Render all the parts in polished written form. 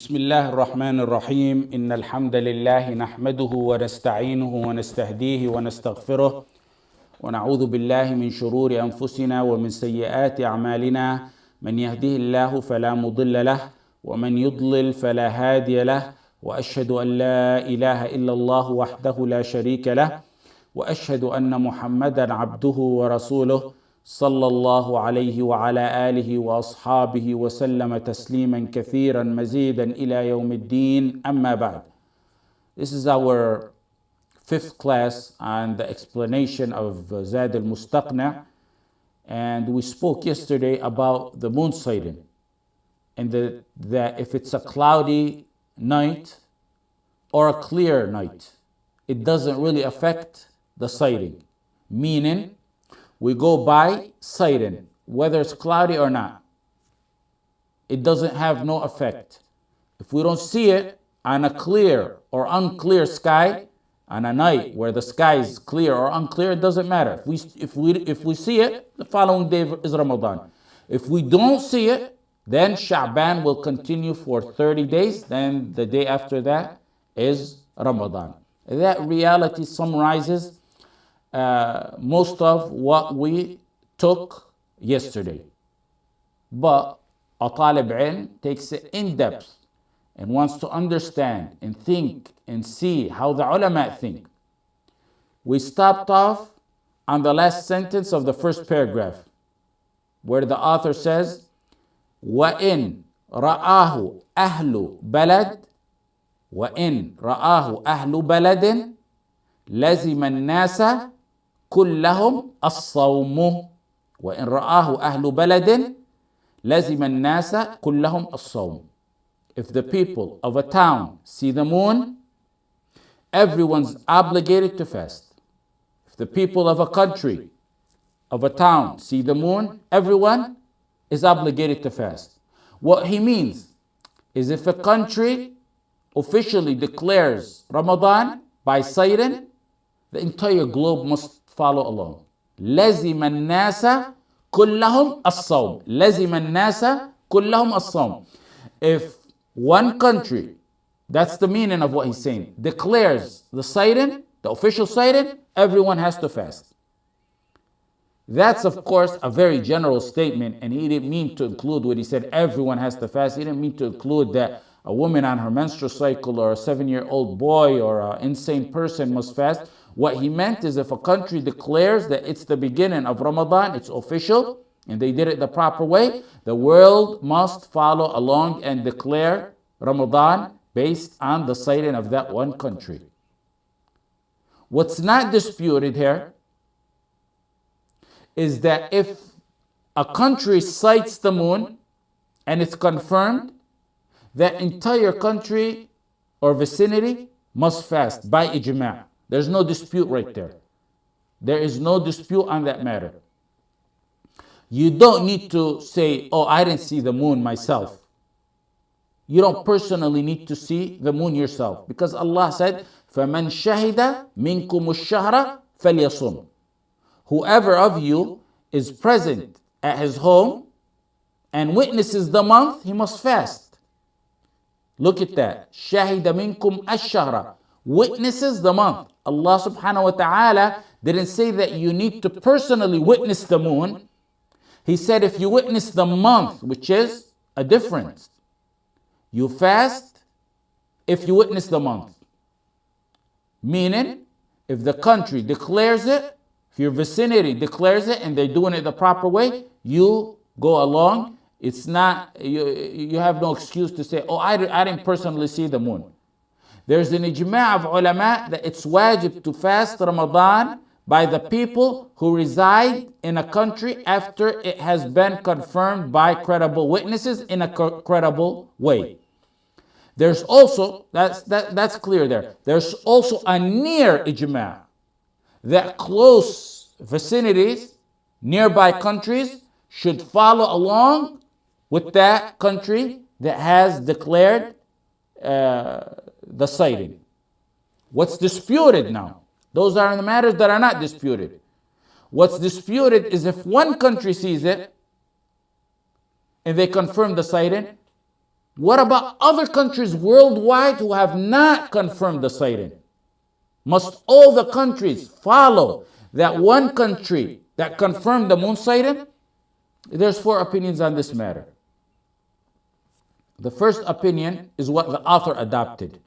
بسم الله الرحمن الرحيم إن الحمد لله نحمده ونستعينه ونستهديه ونستغفره ونعوذ بالله من شرور أنفسنا ومن سيئات أعمالنا من يهده الله فلا مضل له ومن يضلل فلا هادي له وأشهد أن لا إله إلا الله وحده لا شريك له وأشهد أن محمدا عبده ورسوله صلى الله عليه وعلى آله وأصحابه وسلم تسليما كثيرا مزيدا إلى يوم الدين أما بعد. This is our fifth class on the explanation of Zad al-Mustaqna, and we spoke yesterday about the moon sighting and that if it's a cloudy night or a clear night, it doesn't really affect the sighting, meaning we go by sighting, whether it's cloudy or not. It doesn't have no effect. If we don't see it on a clear or unclear sky, on a night where the sky is clear or unclear, it doesn't matter. If we see it, the following day is Ramadan. If we don't see it, then Sha'ban will continue for 30 days. Then the day after that is Ramadan. That reality summarizes most of what we took yesterday. But a talib ilm takes it in depth and wants to understand and think and see how the ulama think. We stopped off on the last sentence of the first paragraph, where the author says, وَإِن رَآهُ أَهْلُ بَلَدٍ وَإِن رَآهُ أَهْلُ بَلَدٍ لَزِمَ النَّاسَ كلهم الصوم وإن رآه أهل بلد لزم الناس كلهم الصوم. If the people of a town see the moon, everyone's obligated to fast. If the people of a country, of a town see the moon, everyone is obligated to fast. What he means is if a country officially declares Ramadan by sighting, the entire globe must follow along. لَزِمَ النَّاسَ كُلَّهُمْ الصَّوْمِ لَزِمَ النَّاسَ كُلَّهُمْ الصَّوْمِ. If one country, that's the meaning of what he's saying, declares the sighting, the official sighting, everyone has to fast. That's of course a very general statement, and he didn't mean to include what he said, everyone has to fast. He didn't mean to include that a woman on her menstrual cycle or a 7-year-old boy or an insane person must fast. What he meant is if a country declares that it's the beginning of Ramadan, it's official, and they did it the proper way, the world must follow along and declare Ramadan based on the sighting of that one country. What's not disputed here is that if a country sights the moon and it's confirmed, that entire country or vicinity must fast by ijma'. There's no dispute right there. There is no dispute on that matter. You don't need to say, oh, I didn't see the moon myself. You don't personally need to see the moon yourself, because Allah said, فَمَنْ شَهِدَ مِنْكُمُ الشَّهْرَ فَلْيَصُمْ. Whoever of you is present at his home and witnesses the month, he must fast. Look at that. شَهِدَ مِنْكُمْ الشَّهْرَ. Witnesses the month. Allah subhanahu wa ta'ala didn't say that you need to personally witness the moon. He said if you witness the month, which is a difference. You fast if you witness the month. Meaning, if the country declares it, if your vicinity declares it and they're doing it the proper way, you go along. It's not, you have no excuse to say, oh, I didn't personally see the moon. There's an ijma' of ulama that it's wajib to fast Ramadan by the people who reside in a country after it has been confirmed by credible witnesses in a credible way. There's also, that's clear there. There's also a near ijma' that close vicinities, nearby countries, should follow along with that country that has declared the sighting. What's disputed now? Those are the matters that are not disputed. What's disputed is if one country sees it and they confirm the sighting, What about other countries worldwide who have not confirmed the sighting? Must all the countries follow that one country that confirmed the moon sighting? There's four opinions on this matter. The first opinion is what the author adopted.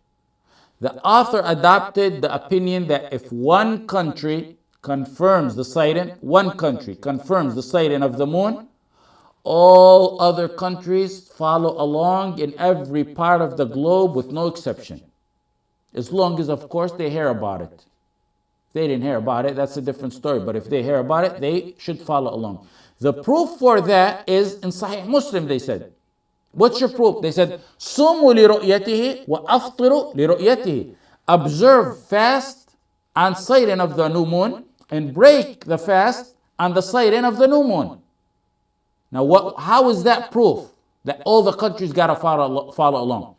The author adopted the opinion that if one country confirms the sighting, one country confirms the sighting of the moon, all other countries follow along in every part of the globe with no exception. As long as, of course, they hear about it. If they didn't hear about it, that's a different story. But if they hear about it, they should follow along. The proof for that is in Sahih Muslim, they said. What's your proof? They said, Sumu li ru'yatihi wa aftiru li ru'yatihi. Observe fast on sighting of the new moon and break the fast on the sighting of the new moon. Now, how is that proof that all the countries got to follow along?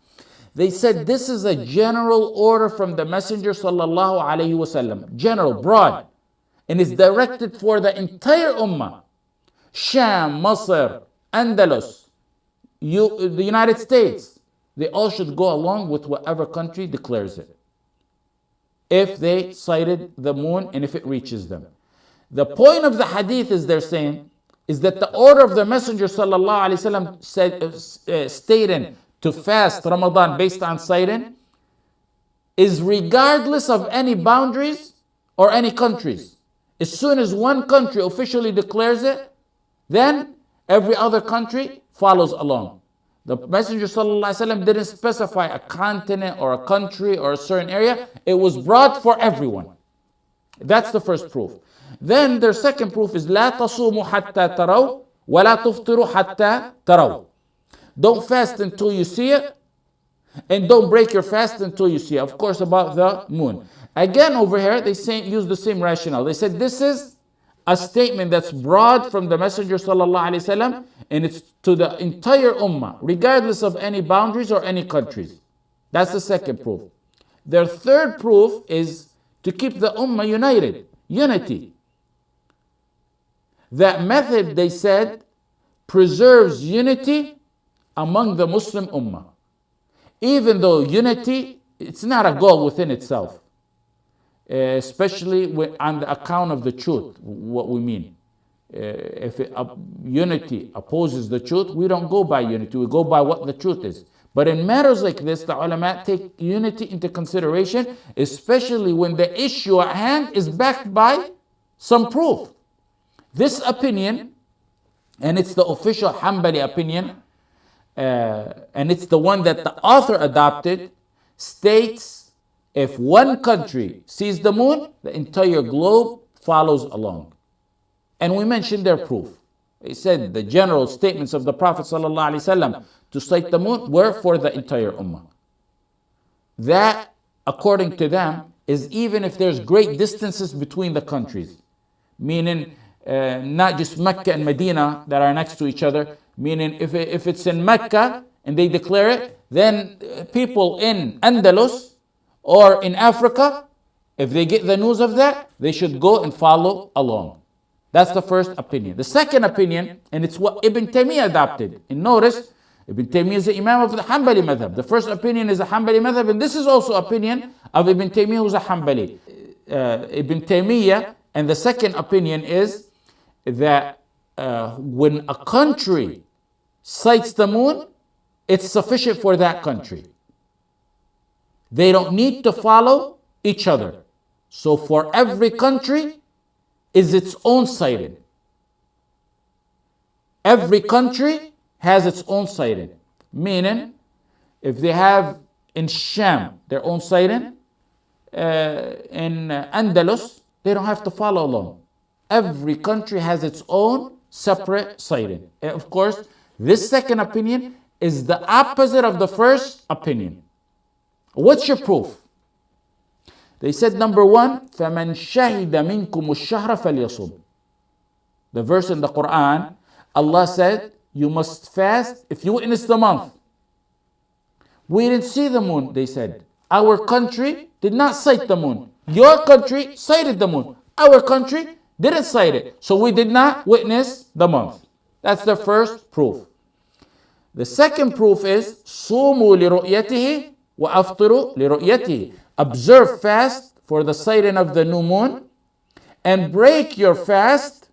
They said this is a general order from the Messenger sallallahu alaihi wasallam, general, broad, and it's directed for the entire ummah. Sham, Masr, Andalus, the United States, they all should go along with whatever country declares it, if they sighted the moon and if it reaches them. The point of the hadith is they're saying is that the order of the Messenger sallallahu alaihi wasallam stating to fast Ramadan based on sighting is regardless of any boundaries or any countries. As soon as one country officially declares it, then every other country follows along. The Messenger sallallahu alaihi wasallam didn't specify a continent or a country or a certain area. It was broad for everyone. That's the first proof. Then their second proof is لا تصوموا حتى تروا ولا تفطروا حتى تروا. Don't fast until you see it, and don't break your fast until you see it. Of course, about the moon. Again, over here, they use the same rationale. They said this is a statement that's broad from the Messenger sallallahu alaihi wasallam, and it's to the entire ummah, regardless of any boundaries or any countries. That's the second proof. Their third proof is to keep the ummah united, unity. That method, they said, preserves unity among the Muslim ummah. Even though unity, it's not a goal within itself, especially on the account of the truth, what we mean. If unity opposes the truth, we don't go by unity, we go by what the truth is. But in matters like this, the ulama take unity into consideration, especially when the issue at hand is backed by some proof. This opinion, and it's the official Hanbali opinion, and it's the one that the author adopted, states if one country sees the moon, the entire globe follows along. And we mentioned their proof. They said the general statements of the Prophet ﷺ to sight the moon were for the entire ummah. That, according to them, is even if there's great distances between the countries, meaning not just Mecca and Medina that are next to each other, meaning if it's in Mecca and they declare it, then people in Andalus or in Africa, if they get the news of that, they should go and follow along. That's the first opinion. The second opinion, and it's what Ibn Taymiyyah adopted. And notice, Ibn Taymiyyah is the Imam of the Hanbali madhab. The first opinion is a Hanbali madhab, and this is also opinion of Ibn Taymiyyah, who's a Hanbali. Ibn Taymiyyah, and the second opinion is that when a country sights the moon, it's sufficient for that country. They don't need to follow each other. So for every country is its own sighting. Every country has its own sighting. Meaning, if they have in Sham their own sighting, in Andalus, they don't have to follow along. Every country has its own separate sighting. And of course, this second opinion is the opposite of the first opinion. What's your proof? They said, number one, فَمَنْ شَهِدَ مِنْكُمُ الشَّهْرَ فَلْيَصُمْ. The verse in the Quran, Allah said, you must fast if you witness the month. We didn't see the moon, they said. Our country did not sight the moon. Your country sighted the moon. Our country didn't sight it. So we did not witness the month. That's the first proof. The second proof is صوموا لرؤيته وأفطروا لرؤيته. Observe fast for the sighting of the new moon and break your fast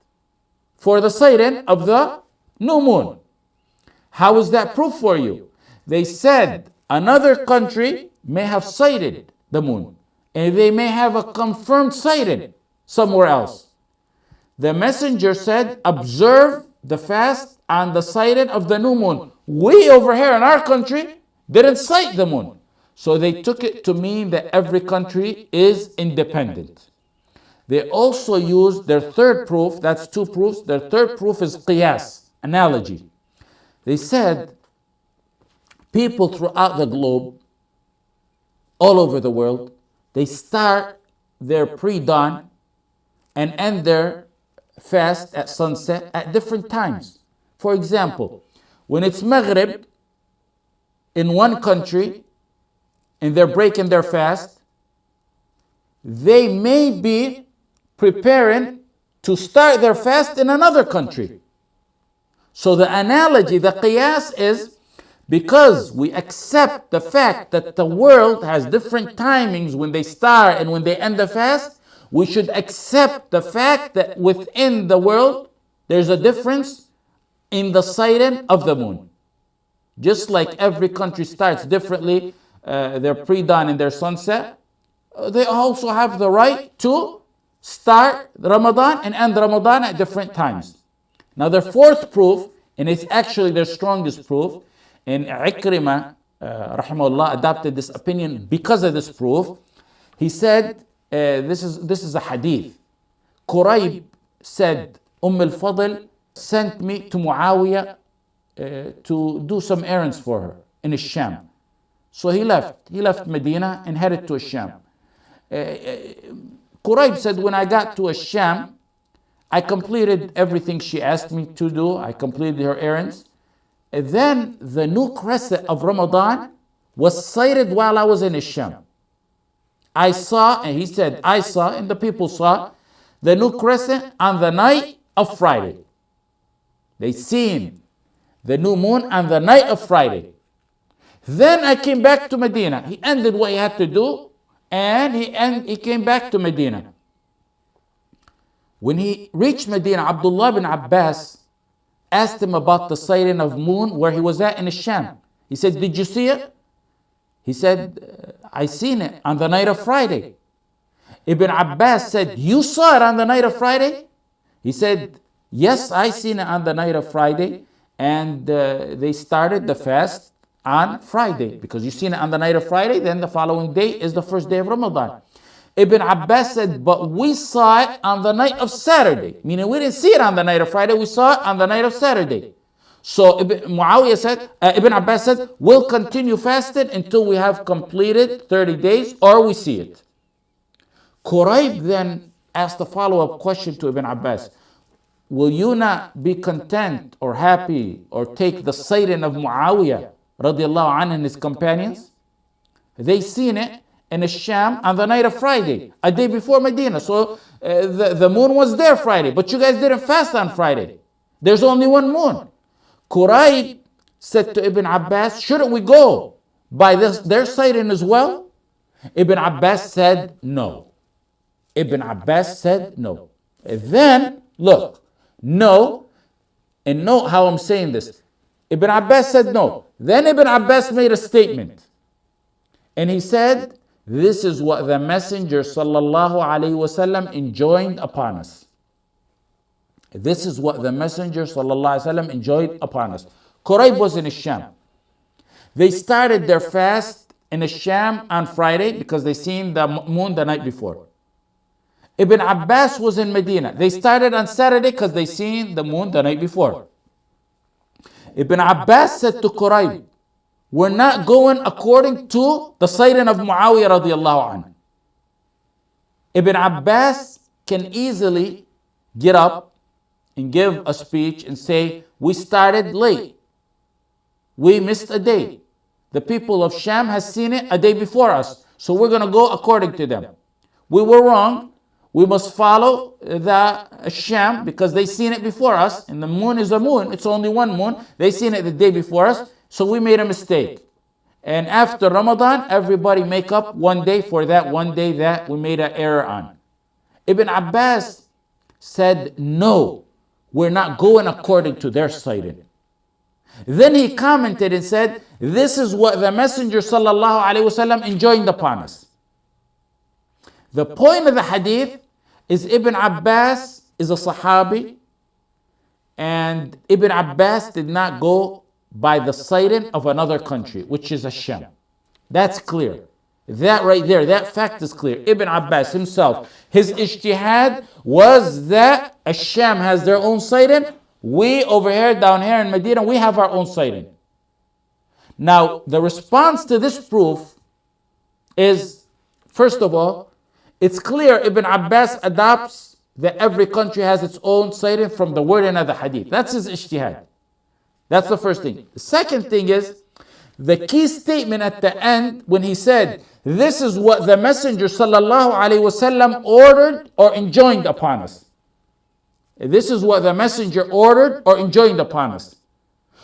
for the sighting of the new moon. How is that proof for you? They said another country may have sighted the moon and they may have a confirmed sighting somewhere else. The messenger said, observe the fast on the sighting of the new moon. We over here in our country didn't sight the moon. So they took it to mean that every country is independent. They also used their third proof, that's two proofs. Their third proof is qiyas, analogy. They said people throughout the globe, all over the world, they start their pre-dawn and end their fast at sunset at different times. For example, when it's Maghrib in one country and they're breaking their fast, they may be preparing to start their fast in another country. So the analogy, the qiyas is, because we accept the fact that the world has different timings when they start and when they end the fast, we should accept the fact that within the world there's a difference in the sighting of the moon. Just like every country starts differently, their pre-dawn and their sunset, they also have the right to start Ramadan and end Ramadan at different times. Now their fourth proof, and it's actually their strongest proof, and Ikrimah, rahimahullah, adopted this opinion because of this proof. He said, this is a hadith. Qurayb said, al-Fadl sent me to Muawiyah to do some errands for her in Sham. So he left Medina and headed to Sham. Qurayb said, when I got to Sham, I completed everything she asked me to do. I completed her errands. And then the new crescent of Ramadan was sighted while I was in Sham. I saw, and he said, I saw, and the people saw, the new crescent on the night of Friday. They seen the new moon on the night of Friday. Then I came back to Medina. He ended what he had to do, and he came back to Medina. When he reached Medina, Abdullah bin Abbas asked him about the sighting of moon where he was at in Sham. He said, did you see it? He said, I seen it on the night of Friday. Ibn Abbas said, you saw it on the night of Friday? He said, yes, I seen it on the night of Friday. And they started the fast on Friday. Because you seen it on the night of Friday, then the following day is the first day of Ramadan. Ibn Abbas said, but we saw it on the night of Saturday. Meaning we didn't see it on the night of Friday, we saw it on the night of Saturday. So Muawiyah said, Ibn Abbas said, we'll continue fasting until we have completed 30 days or we see it. Qurayb then asked a follow-up question to Ibn Abbas. Will you not be content or happy or take the sighting of Muawiyah radiallahu anhu and his companions? They seen it in Sham on the night of Friday, a day before Medina. So the moon was there Friday, but you guys didn't fast on Friday. There's only one moon. Qurayb said to Ibn Abbas, shouldn't we go by their sighting as well? Ibn Abbas said no. Ibn Abbas said no. And then, look, no, and note how I'm saying this. Ibn Abbas said no. Then Ibn Abbas made a statement. And he said, this is what the Messenger sallallahu alaihi wasallam enjoined upon us. This is what the Messenger sallallahu alaihi wasallam enjoined upon us. Qurayb was in Sham. They started their fast in Sham on Friday because they seen the moon the night before. Ibn Abbas was in Medina. They started on Saturday because they seen the moon the night before. Ibn Abbas said to Qurayb, we're not going according to the sighting of Muawiyah radiallahu anhu. Ibn Abbas can easily get up and give a speech and say, we started late. We missed a day. The people of Sham has seen it a day before us. So we're going to go according to them. We were wrong. We must follow the Sham because they seen it before us. And the moon is a moon. It's only one moon. They seen it the day before us. So we made a mistake. And after Ramadan, everybody make up one day for that one day that we made an error on. Ibn Abbas said, no, we're not going according to their sighting. Then he commented and said, this is what the Messenger sallallahu alaihi wasallam enjoined upon us. The point of the hadith is Ibn Abbas is a Sahabi, and Ibn Abbas did not go by the sighting of another country, which is Sham. That's clear. That right there, that fact is clear. Ibn Abbas himself, his ijtihad was that Sham has their own sighting. We over here, down here in Medina, we have our own sighting. Now, the response to this proof is, first of all, it's clear Ibn Abbas adopts that every country has its own sighting from the wording of the hadith. That's his ijtihad. That's the first thing. The second thing is the key statement at the end when he said, this is what the Messenger sallallahu alaihi wasallam ordered or enjoined upon us. This is what the Messenger ordered or enjoined upon us.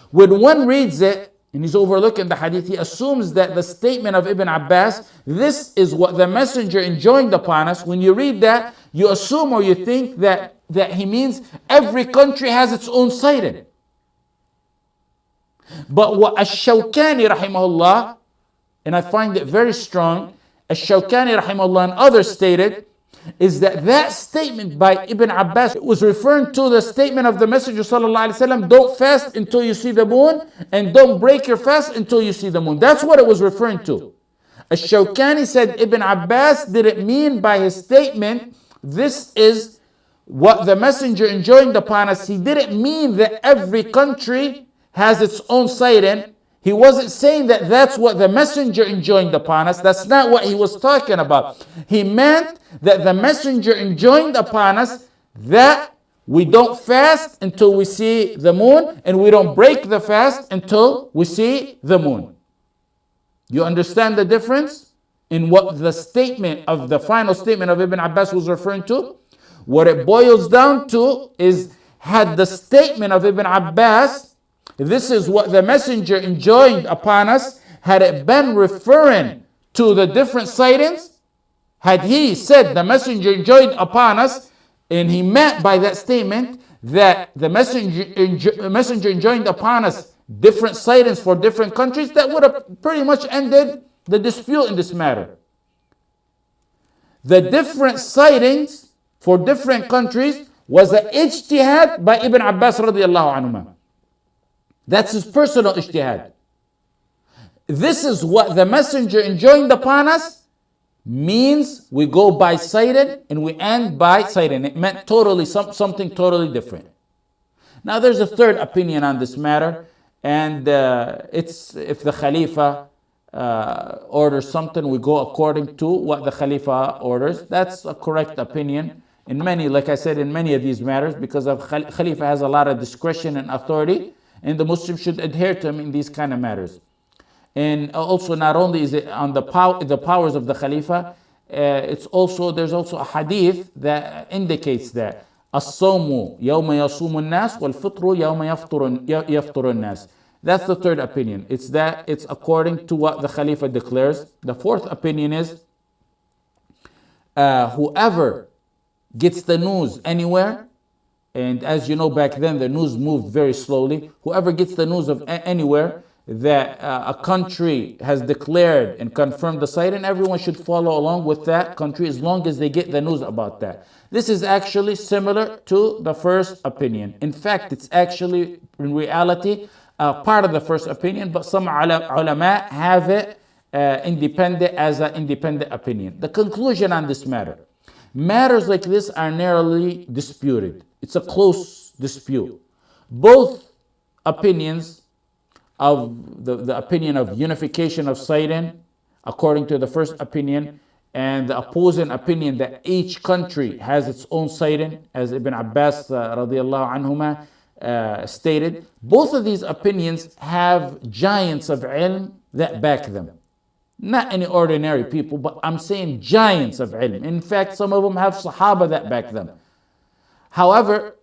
When one reads it and he's overlooking the hadith, he assumes that the statement of Ibn Abbas, this is what the Messenger enjoined upon us. When you read that, you assume or you think that he means every country has its own sighting. But what Ash-Shawkani rahimahullah, and I find it very strong, Ash-Shawkani rahimahullah and others stated, is that statement by Ibn Abbas was referring to the statement of the Messenger sallallahu alaihi wasallam, don't fast until you see the moon, and don't break your fast until you see the moon. That's what it was referring to. Ash-Shawkani said Ibn Abbas didn't mean by his statement, this is what the Messenger enjoined upon us. He didn't mean that every country has its own sighting. He wasn't saying that that's what the Messenger enjoined upon us. That's not what he was talking about. He meant that the Messenger enjoined upon us that we don't fast until we see the moon, and we don't break the fast until we see the moon. You understand the difference in what the statement of the final statement of Ibn Abbas was referring to? What it boils down to is, had the statement of Ibn Abbas, this is what the Messenger enjoined upon us, had it been referring to the different sightings, had he said the Messenger enjoined upon us, and he meant by that statement that the Messenger enjoined upon us different sightings for different countries, that would have pretty much ended the dispute in this matter. The different sightings for different countries was an ijtihad by Ibn Abbas radiallahu anhu. That's his personal ijtihad. This is what the Messenger enjoined upon us means we go by sighted and we end by sighted. It meant totally something totally different. Now there's a third opinion on this matter, and it's if the Khalifa orders something, we go according to what the Khalifa orders. That's a correct opinion in many, like I said, in many of these matters, because the Khalifa has a lot of discretion and authority, and the Muslim should adhere to him in these kind of matters. And also, not only is it on the powers of the Khalifa, there's also a hadith that indicates that as-sawmu yawma yasumu an-nas wal-fitru yawma yafṭuru an-nas. That's the third opinion. It's according to what the Khalifa declares. The fourth opinion is whoever gets the news anywhere, and as you know, back then the news moved very slowly. Whoever gets the news of anywhere that a country has declared and confirmed the sighting, everyone should follow along with that country as long as they get the news about that. This is actually similar to the first opinion. In fact, it's actually, in reality, part of the first opinion, but some ulama have it independent as an independent opinion. The conclusion on this matter: matters like this are narrowly disputed. It's a close dispute. Both opinions of the opinion of unification of sighting, according to the first opinion, and the opposing opinion that each country has its own sighting, as Ibn Abbas radiallahu anhuma stated. Both of these opinions have giants of ilm that back them. Not any ordinary people, but I'm saying giants of ilm. In fact, some of them have Sahaba that back them. However,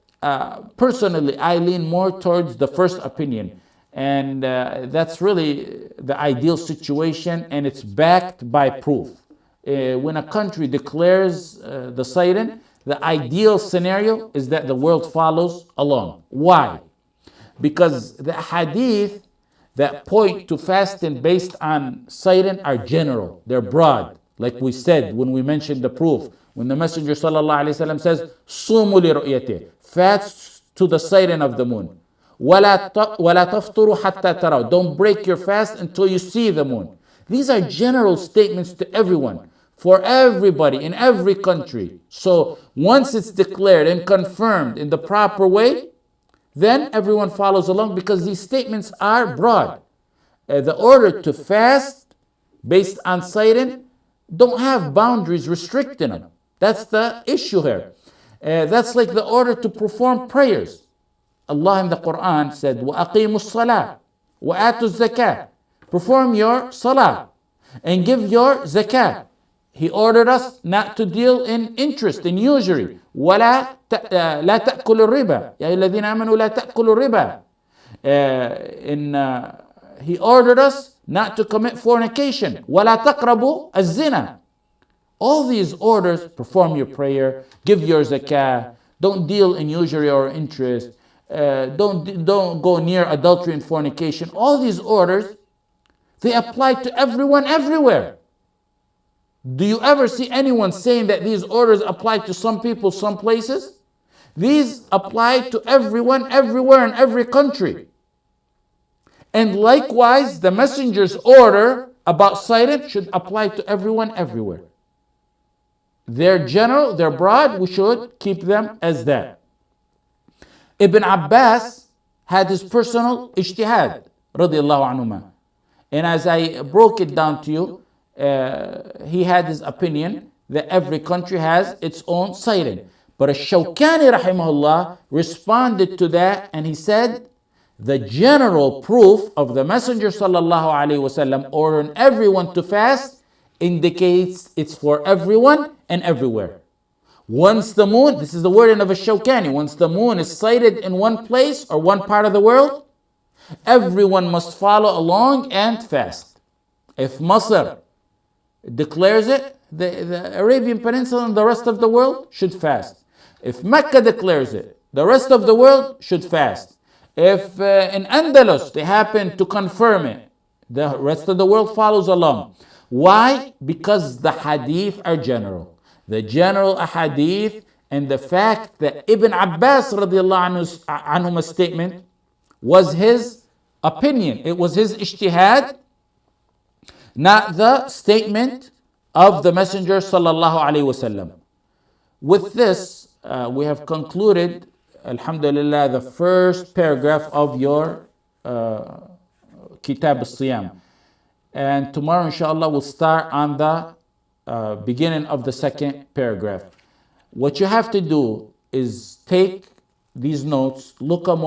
personally, I lean more towards the first opinion. And that's really the ideal situation, and it's backed by proof. When a country declares the siren, the ideal scenario is that the world follows along. Why? Because the hadith that point to fasting based on siren are general, they're broad. Like we said when we mentioned the proof, when the Messenger ﷺ says, "Sumu li ru'yatih," fast to the siren of the moon. وَلَا تَفْطُرُوا حَتَّى تَرَوْا, don't break your fast until you see the moon. These are general statements to everyone, for everybody, in every country. So once it's declared and confirmed in the proper way, then everyone follows along because these statements are broad. The order to fast based on siren don't have boundaries restricting them. That's the issue here. That's like the order to perform prayers. Allah in the Quran said, وَأَقِيمُوا الصَّلَاةِ وَآتُوا الزَّكَاةِ, perform your salah and give your zakah. He ordered us not to deal in interest, in usury. وَلَا لَا تَأْكُلُوا الرِّبَا يَا أَيُّهَا الَّذِينَ آمَنُوا لَا تَأْكُلُوا الرِّبَا. He ordered us not to commit fornication. وَلَا تَقْرَبُوا الزِّنَا. All these orders, perform your prayer, give your zakah, don't deal in usury or interest, don't go near adultery and fornication. All these orders, they apply to everyone everywhere. Do you ever see anyone saying that these orders apply to some people, some places? These apply to everyone, everywhere, in every country. And likewise, the Messenger's order about siren should apply to everyone, everywhere. They're general, they're broad, we should keep them as that. Ibn Abbas had his personal ijtihad, radiallahu anhuma. And as I broke it down to you, he had his opinion that every country has its own siren. But Ash-Shawkani rahimahullah responded to that and he said, the general proof of the Messenger sallallahu alaihi wasallam ordering everyone to fast indicates it's for everyone and everywhere. Once the moon, this is the wording of Ash-Shawkani, once the moon is sighted in one place or one part of the world, everyone must follow along and fast. If Masr declares it, the Arabian Peninsula and the rest of the world should fast. If Mecca declares it, the rest of the world should fast. If in Andalus they happen to confirm it, the rest of the world follows along. Why? Because the hadith are general. The general ahadith and the fact that Ibn Abbas radiallahu anhu's statement was his opinion. It was his ijtihad, not the statement of the Messenger sallallahu alaihi wasallam. With this, we have concluded, alhamdulillah, the first paragraph of your Kitab al-Siyam. And tomorrow, inshallah, we'll start on the beginning of the second paragraph. What you have to do is take these notes, look them